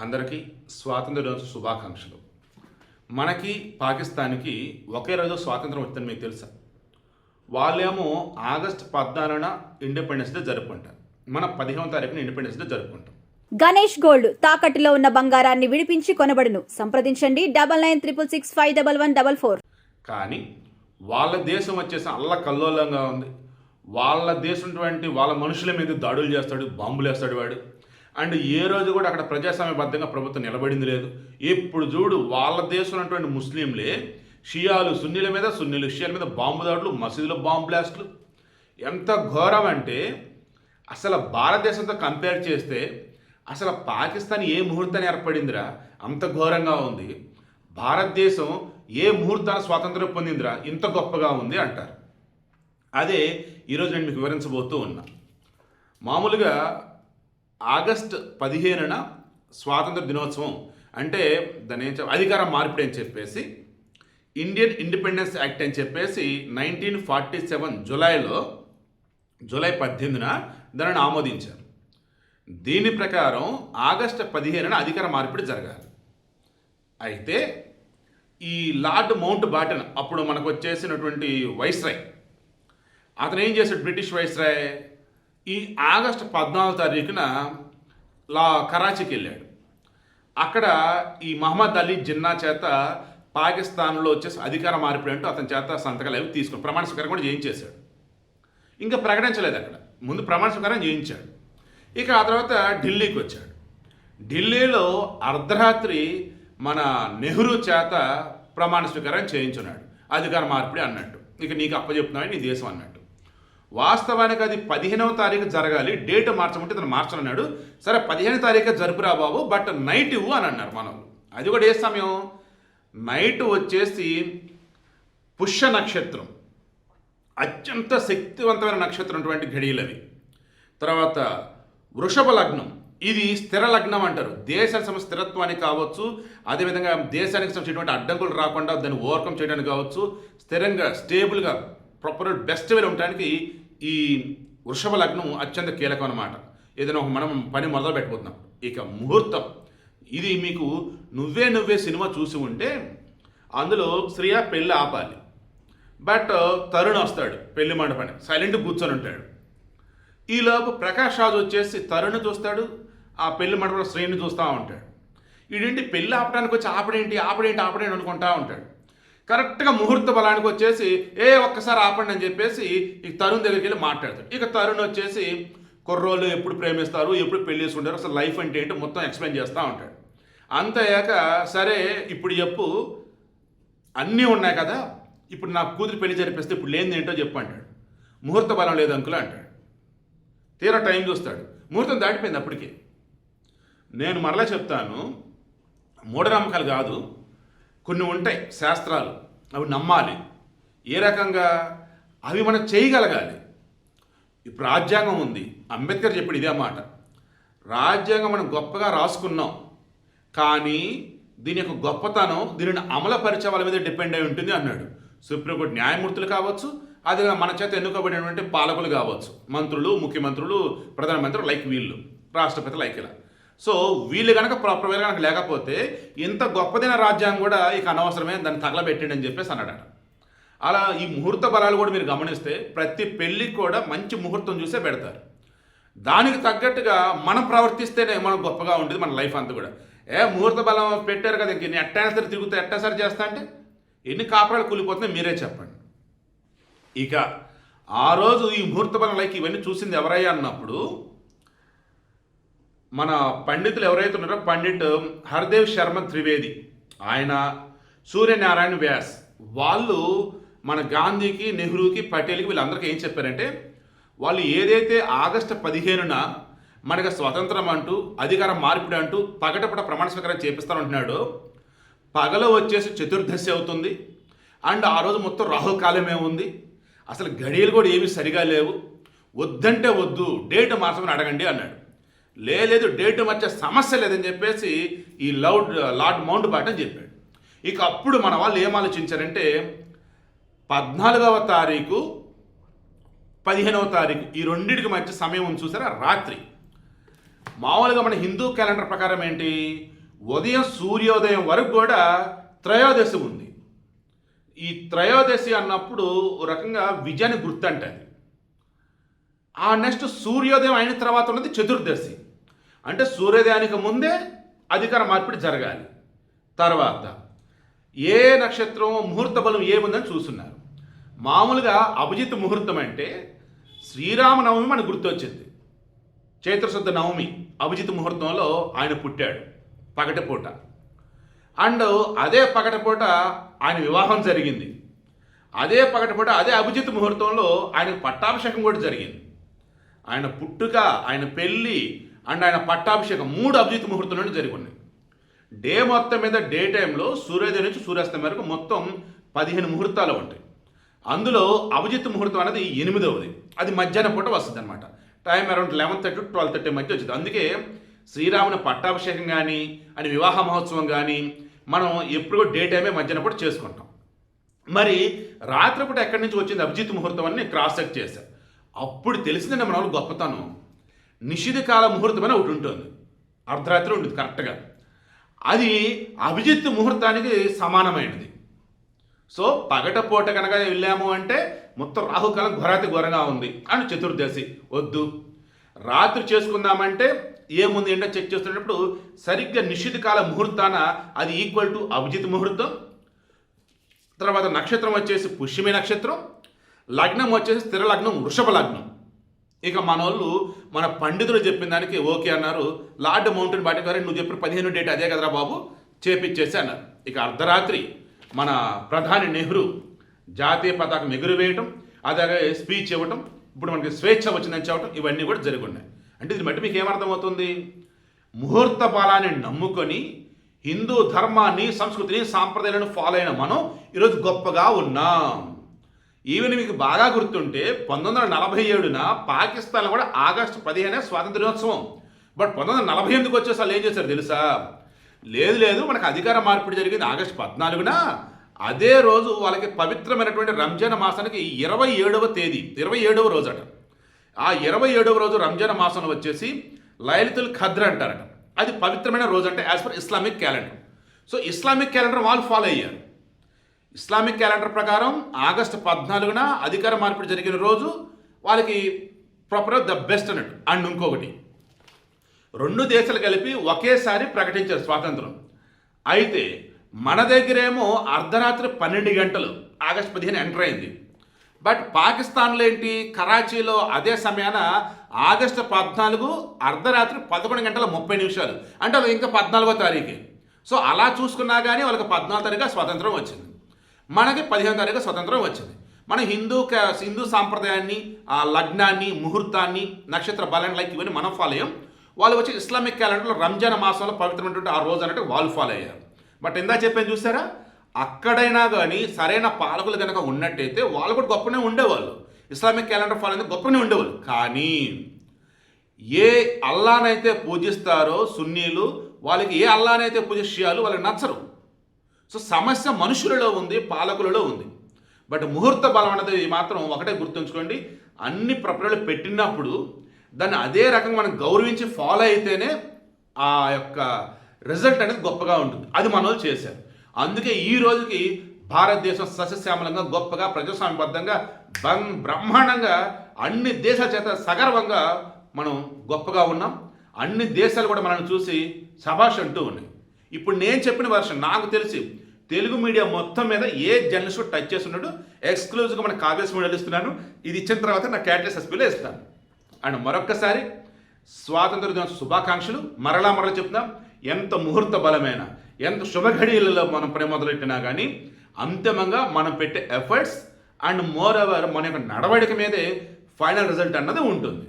అందరికీ స్వాతంత్ర దినోత్సవ శుభాకాంక్షలు. మనకి పాకిస్తాన్కి ఒకే రోజు స్వాతంత్రం వచ్చిందని మీకు తెలుసా? వాళ్ళేమో ఆగస్టు 14న ఇండిపెండెన్స్ డే జరుపుకుంటారు, మన 15వ తారీఖున ఇండిపెండెన్స్ డే జరుపుకుంటాం. గణేష్ గోల్డ్ తాకట్టులో ఉన్న బంగారాన్ని విడిపించి కొనబడును. సంప్రదించండి 9966651144. కానీ వాళ్ళ దేశం వచ్చేసి అల్లకల్లోలంగా ఉంది. వాళ్ళ దేశం వాళ్ళ మనుషుల మీద దాడులు చేస్తాడు, బాంబులు వేస్తాడు వాడు. అండ్ ఏ రోజు కూడా అక్కడ ప్రజాస్వామ్యబద్ధంగా ప్రభుత్వం నిలబడింది లేదు. ఇప్పుడు చూడు, వాళ్ళ దేశంలో ఉన్నటువంటి ముస్లింలే షియాలు సున్నీల మీద, సున్నీలు షియాల మీద బాంబు దాడులు, మసీదులో బాంబు బ్లాస్టులు. ఎంత ఘోరం అంటే అసలు భారతదేశంతో కంపేర్ చేస్తే అసలు పాకిస్తాన్ ఏ ముహూర్తాన్ని ఏర్పడిందిరా, అంత ఘోరంగా ఉంది. భారతదేశం ఏ ముహూర్తాన్ని స్వాతంత్రం పొందిందిరా, ఇంత గొప్పగా ఉంది అంటారు. అదే ఈరోజు నేను మీకు వివరించబోతూ ఉన్నా. మామూలుగా ఆగస్టు 15న స్వాతంత్ర దినోత్సవం అంటే దాని అధికార మార్పిడి అని చెప్పేసి ఇండియన్ ఇండిపెండెన్స్ యాక్ట్ అని చెప్పేసి 1947 జూలై 18న దానిని ఆమోదించారు. దీని ప్రకారం ఆగస్టు 15న అధికార మార్పిడి జరగాలి. అయితే ఈ లార్డ్ మౌంట్ బాటన్ అప్పుడు మనకు వచ్చేసినటువంటి వైస్రాయ్, అతను ఏం చేశాడు, బ్రిటిష్ వైస్రాయ్ ఈ ఆగస్టు 14వ తారీఖున కరాచీకి వెళ్ళాడు. అక్కడ ఈ మహమ్మద్ అలీ జిన్నా చేత పాకిస్తాన్లో వచ్చేసి అధికార మార్పిడి అంటూ అతని చేత సంతకాలు అవి తీసుకుని ప్రమాణ స్వీకారం కూడా చేయించేశాడు. ఇంకా ప్రకటించలేదు, అక్కడ ముందు ప్రమాణ స్వీకారం చేయించాడు. ఇక ఆ తర్వాత ఢిల్లీకి వచ్చాడు. ఢిల్లీలో అర్ధరాత్రి మన నెహ్రూ చేత ప్రమాణ స్వీకారం చేయించున్నాడు, అధికార మార్పిడి అన్నట్టు. ఇక నీకు అప్పచెప్తున్నాడు నీ దేశం అన్నట్టు. వాస్తవానికి అది 15వ తారీఖు జరగాలి, డేట్ మార్చమంటే తను మార్చనన్నాడు. సరే 15వ తారీఖు జరుపురా బాబు, బట్ నైట్ ఇవ్వు అని అన్నారు మనం. అది కూడా ఏ సమయం, నైట్ వచ్చేసి పుష్య నక్షత్రం, అత్యంత శక్తివంతమైన నక్షత్రం అటువంటి ఘడియలు అవి. తర్వాత వృషభ లగ్నం, ఇది స్థిర లగ్నం అంటారు. దేశ స్థిరత్వానికి కావచ్చు, అదేవిధంగా దేశానికి సంబంధించినటువంటి అడ్డంకులు రాకుండా దాన్ని ఓవర్కమ్ చేయడానికి కావచ్చు, స్థిరంగా స్టేబుల్గా ప్రాపర్ బెస్ట్ వేలో ఉండడానికి ఈ వృషభ లగ్నం అత్యంత కీలకం అన్నమాట. ఏదైనా ఒక మనం పని మొదలు పెట్టబోతున్నాం. ఇక ముహూర్తం, ఇది మీకు నువ్వే సినిమా చూసి ఉంటే అందులో శ్రియ పెళ్ళి ఆపాలి, బట్ తరుణ్ వస్తాడు పెళ్లి మండపని, సైలెంట్ కూర్చొని ఉంటాడు. ఈలోపు ప్రకాష్ రాజ్ వచ్చేసి తరుణ్ చూస్తాడు, ఆ పెళ్లి మండపంలో శ్రీని చూస్తూ ఉంటాడు. వీడేంటి పెళ్ళి ఆపడానికి వచ్చి ఆపడేంటి అనుకుంటా ఉంటాడు. కరెక్ట్గా ముహూర్త బలానికి వచ్చేసి ఒక్కసారి ఆపండి అని చెప్పేసి ఇక తరుణ్ దగ్గరికి వెళ్ళి మాట్లాడతాడు. ఇక తరుణ్ వచ్చేసి కుర్రోళ్ళు ఎప్పుడు ప్రేమిస్తారు, ఎప్పుడు పెళ్లి చేసుకుంటారు, అసలు లైఫ్ అంటే ఏంటో మొత్తం ఎక్స్ప్లెయిన్ చేస్తూ ఉంటాడు. అంతయ్యాక సరే ఇప్పుడు చెప్పు, అన్నీ ఉన్నాయి కదా, ఇప్పుడు నా కూతురు పెళ్లి జరిపిస్తే ఇప్పుడు లేనిది ఏంటో చెప్పు అంటాడు. ముహూర్త బలం లేదు అంకుల్ అంటాడు. తీరా టైం చూస్తాడు, ముహూర్తం దాటిపోయింది అప్పటికే. నేను మరలా చెప్తాను, మూఢనమ్మకాలు కాదు, కొన్ని ఉంటాయి శాస్త్రాలు, అవి నమ్మాలి. ఏ రకంగా అవి మనం చేయగలగాలి. ఇప్పుడు రాజ్యాంగం ఉంది, అంబేద్కర్ చెప్పాడు ఇదే మాట, రాజ్యాంగం మనం గొప్పగా రాసుకున్నాం, కానీ దీని యొక్క గొప్పతనం దీనిని అమలుపరిచే వాళ్ళ మీద డిపెండ్ అయి ఉంటుంది అన్నాడు. సుప్రీంకోర్టు న్యాయమూర్తులు కావచ్చు, అదే మన చేత ఎన్నుకోబడినటువంటి పాలకులు కావచ్చు, మంత్రులు, ముఖ్యమంత్రులు, ప్రధానమంత్రులు, లైక్ వీళ్ళు, రాష్ట్రపతి లైక్ ఇలా. సో వీళ్ళు కనుక ప్రాపర్గా కనుక లేకపోతే ఇంత గొప్పదైన రాజ్యాంగం కూడా ఇక అనవసరమే, దాన్ని తగలబెట్టండి అని చెప్పేసి అన్నాడట. అలా ఈ ముహూర్త బలాలు కూడా మీరు గమనిస్తే ప్రతి పెళ్ళికి కూడా మంచి ముహూర్తం చూసే పెడతారు. దానికి తగ్గట్టుగా మనం ప్రవర్తిస్తేనే మనం గొప్పగా ఉంటుంది మన లైఫ్ అంతా కూడా. ముహూర్త బలం పెట్టారు కదా, ఇంక ఎట్టైనా సరే తిరుగుతా ఎట్టాసరి చేస్తా అంటే ఎన్ని కాపురాలు కూలిపోతున్నాయి మీరే చెప్పండి. ఇక ఆ రోజు ఈ ముహూర్త బలం లైక్ ఇవన్నీ చూసింది ఎవరయ్యా అన్నప్పుడు మన పండితులు ఎవరైతే ఉన్నారో, పండిట్ హర్దేవ్ శర్మ త్రివేది, ఆయన, సూర్యనారాయణ వ్యాస్, వాళ్ళు మన గాంధీకి, నెహ్రూకి, పటేల్కి వీళ్ళందరికీ ఏం చెప్పారంటే, వాళ్ళు ఏదైతే ఆగస్టు 15న మనకు స్వతంత్రం అంటూ అధికారం మార్పిడి అంటూ పగటపట ప్రమాణ స్వీకారం చేపిస్తానంటున్నాడు, పగల వచ్చేసి చతుర్దశి అవుతుంది, అండ్ ఆ రోజు మొత్తం రాహుకాలమే ఉంది, అసలు గడియలు కూడా ఏమీ సరిగా లేవు, వద్దంటే వద్దు, డేట్ మార్చమని అడగండి అన్నాడు. లేదు డేట్ మార్చే సమస్య లేదని చెప్పేసి ఈ లార్డ్ మౌంట్ బాటన్ చెప్పాడు. ఇక అప్పుడు మన వాళ్ళు ఏం ఆలోచించారంటే 14వ తారీఖు 15వ తారీఖు ఈ రెండింటికి మధ్య సమయం ఉంది చూసారా, రాత్రి మామూలుగా మన హిందూ క్యాలెండర్ ప్రకారం ఏంటి, ఉదయం సూర్యోదయం వరకు కూడా త్రయోదశి ఉంది. ఈ త్రయోదశి అన్నప్పుడు ఒక రకంగా విజయాన్ని గుర్తు అంటే అది. ఆ నెక్స్ట్ సూర్యోదయం అయిన తర్వాత ఉన్నది చతుర్దశి, అంటే సూర్యోదయానికి ముందే అధికార మార్పిడి జరగాలి. తర్వాత ఏ నక్షత్రం ముహూర్త బలం ఏముందని చూస్తున్నారు. మామూలుగా అభిజిత్ ముహూర్తం అంటే శ్రీరామనవమి మనకు గుర్తొచ్చింది. చైత్రశుద్ధ నవమి అభిజిత్ ముహూర్తంలో ఆయన పుట్టాడు పగటిపూట. అండ్ అదే పగటిపూట ఆయన వివాహం జరిగింది. అదే పగటిపూట అదే అభిజిత్ ముహూర్తంలో ఆయనకు పట్టాభిషేకం కూడా జరిగింది. ఆయన పుట్టుక, ఆయన పెళ్ళి అండ్ ఆయన పట్టాభిషేకం 3 అభిజిత్ ముహూర్తంలోనే జరిగి ఉన్నాయి. డే మొత్తం మీద డే టైంలో సూర్యోదయం నుంచి సూర్యాస్తం వరకు మొత్తం 15 ముహూర్తాలు ఉంటాయి. అందులో అభిజిత్ ముహూర్తం అనేది 8వది. అది మధ్యాహ్నం పూట వస్తుంది అనమాట. టైం అరౌండ్ 11:30 to 12:30 మధ్య వచ్చింది. అందుకే శ్రీరాముని పట్టాభిషేకం కానీ అని వివాహ మహోత్సవం కానీ మనం ఎప్పుడు డే టైమే మధ్యాహ్నం పూట చేసుకుంటాం. మరి రాత్రిపూట ఎక్కడి నుంచి వచ్చింది అభిజిత్ ముహూర్తం అని క్రాస్ చెక్ చేశాను. అప్పుడు తెలిసిందండి మన వాళ్ళు గొప్పతనం. నిషిధ కాల ముహూర్తం అని ఒకటి ఉంటుంది, అర్ధరాత్రి ఉంటుంది కరెక్ట్గా. అది అభిజిత్ ముహూర్తానికి సమానమైనది. సో పగటపూట కనుక వెళ్ళాము అంటే మొత్తం రాహుకాలం ఘోరాతి ఘోరంగా ఉంది అని చతుర్దశి వద్దు. రాత్రి చేసుకుందామంటే ఏముంది ఏంటో చెక్ చేస్తున్నప్పుడు సరిగ్గా నిషిధ కాల ముహూర్తాన అది ఈక్వల్ టు అభిజిత్ ముహూర్తం. తర్వాత నక్షత్రం వచ్చేసి పుష్యమి నక్షత్రం, లగ్నం వచ్చేసి స్థిర లగ్నం వృషభ లగ్నం. ఇక మనోళ్ళు మన పండితులు చెప్పిన దానికి ఓకే అన్నారు. లార్డ్ మౌంటైన్ బాటి గారు నువ్వు చెప్పిన 15 డేట్ అదే కదరా బాబు చేపిచ్చేసి అన్నారు. ఇక అర్ధరాత్రి మన ప్రధాని నెహ్రూ జాతీయ పతాకం ఎగురవేయటం, అలాగే స్పీచ్ ఇవ్వటం, ఇప్పుడు మనకి స్వేచ్ఛ వచ్చిందని చెప్పటం, ఇవన్నీ కూడా జరిగి ఉన్నాయి. అంటే దీన్ని బట్టి మీకు ఏమర్థమవుతుంది, ముహూర్త బలాన్ని నమ్ముకొని హిందూ ధర్మాన్ని, సంస్కృతిని, సాంప్రదాయాలను ఫాలో అయిన మనం ఈరోజు గొప్పగా ఉన్నాం. ఈవెన్ మీకు బాగా గుర్తుంటే 1947న పాకిస్తాన్లో కూడా ఆగస్టు 15 స్వాతంత్ర దినోత్సవం. బట్ 1948కి వచ్చేసి వాళ్ళు ఏం చేశారు తెలుసా, లేదు మనకు అధికార మార్పిడి జరిగింది ఆగస్టు 14న. అదే రోజు వాళ్ళకి పవిత్రమైనటువంటి రంజాన్ మాసానికి 27వ తేదీ 27వ రోజు అట. ఆ 27వ రోజు రంజాన్ మాసంలో వచ్చేసి లైలతుల్ ఖద్ర్ అంటారట. అది పవిత్రమైన రోజు అంటే as per Islamic calendar. So Islamic calendar వాళ్ళు ఫాలో అయ్యారు. ఇస్లామిక్ క్యాలెండర్ ప్రకారం ఆగస్టు 14న అధికార మార్పిడి జరిగిన రోజు వాళ్ళకి ప్రాపర్ ద బెస్ట్ అన్నట్టు. అండ్ ఇంకొకటి, 2 దేశాలు కలిపి ఒకేసారి ప్రకటించారు స్వాతంత్రం. అయితే మన దగ్గరేమో అర్ధరాత్రి 12 గంటలు ఆగస్టు 15 ఎంటర్ అయింది. బట్ పాకిస్తాన్లో ఏంటి, కరాచీలో అదే సమయాన ఆగస్టు 14 అర్ధరాత్రి 11 గంటల 30 నిమిషాలు, అంటే అది ఇంకా 14వ తారీఖే. సో అలా చూసుకున్నా కానీ వాళ్ళకి 14వ తారీఖు స్వాతంత్రం వచ్చింది, మనకి 15వ తారీఖు స్వతంత్రం వచ్చింది. మన హిందూ సాంప్రదాయాన్ని, ఆ లగ్నాన్ని, ముహూర్తాన్ని, నక్షత్ర బలాన్ని లైక్ ఇవన్నీ మనం ఫాలో అయ్యాం. వాళ్ళు వచ్చి ఇస్లామిక్ క్యాలెండర్లో రంజాన్ మాసంలో పవిత్రమైనటువంటి ఆ రోజు అన్నట్టు వాళ్ళు ఫాలో అయ్యారు. బట్ ఇందా చెప్పాను చూసారా, అక్కడైనా కానీ సరైన పాలకులు కనుక ఉన్నట్టయితే వాళ్ళు కూడా గొప్పనే ఉండేవాళ్ళు. ఇస్లామిక్ క్యాలెండర్ ఫాలో అయితే గొప్పనే ఉండేవాళ్ళు. కానీ ఏ అల్లానైతే పూజిస్తారో సున్నీలు, వాళ్ళకి ఏ అల్లానైతే పూజిస్తారో వాళ్ళకి నచ్చరు. సో సమస్య మనుషులలో ఉంది, పాలకులలో ఉంది. బట్ ముహూర్త బలం అనేది మాత్రం ఒకటే గుర్తుంచుకోండి, అన్ని ప్రపంచాలు పెట్టినప్పుడు దాన్ని అదే రకంగా మనం గౌరవించి ఫాలో అయితేనే ఆ యొక్క రిజల్ట్ అనేది గొప్పగా ఉంటుంది. అది మన వాళ్ళు చేశారు. అందుకే ఈ రోజుకి భారతదేశం సస్యశ్యామలంగా, గొప్పగా, ప్రజాస్వామ్యబద్ధంగా, బ్రహ్మాండంగా అన్ని దేశాల చేత సగర్వంగా మనం గొప్పగా ఉన్నాం. అన్ని దేశాలు కూడా మనల్ని చూసి శభాష్ అంటూ ఉన్నాయి. ఇప్పుడు నేను చెప్పిన వర్షన్ నాకు తెలిసి తెలుగు మీడియా మొత్తం మీద ఏ జర్నలిస్ట్ టచ్ చేస్తున్నాడు, ఎక్స్క్లూజివ్గా మన కావ్యస్ మీడియాలో ఇస్తున్నాను. ఇది ఇచ్చిన తర్వాత నా క్యాటెస్ ఎస్పీలో ఇస్తాను. అండ్ మరొక్కసారి స్వాతంత్ర దినోత్సవ శుభాకాంక్షలు మరలా చెప్తున్నాం. ఎంత ముహూర్త బలమైన, ఎంత శుభఘడియలలో మనం పని మొదలెట్టినా కానీ అంతిమంగా మనం పెట్టే ఎఫర్ట్స్ అండ్ మోర్ ఓవర్ మన యొక్క నడవడిక మీదే ఫైనల్ రిజల్ట్ అన్నది ఉంటుంది.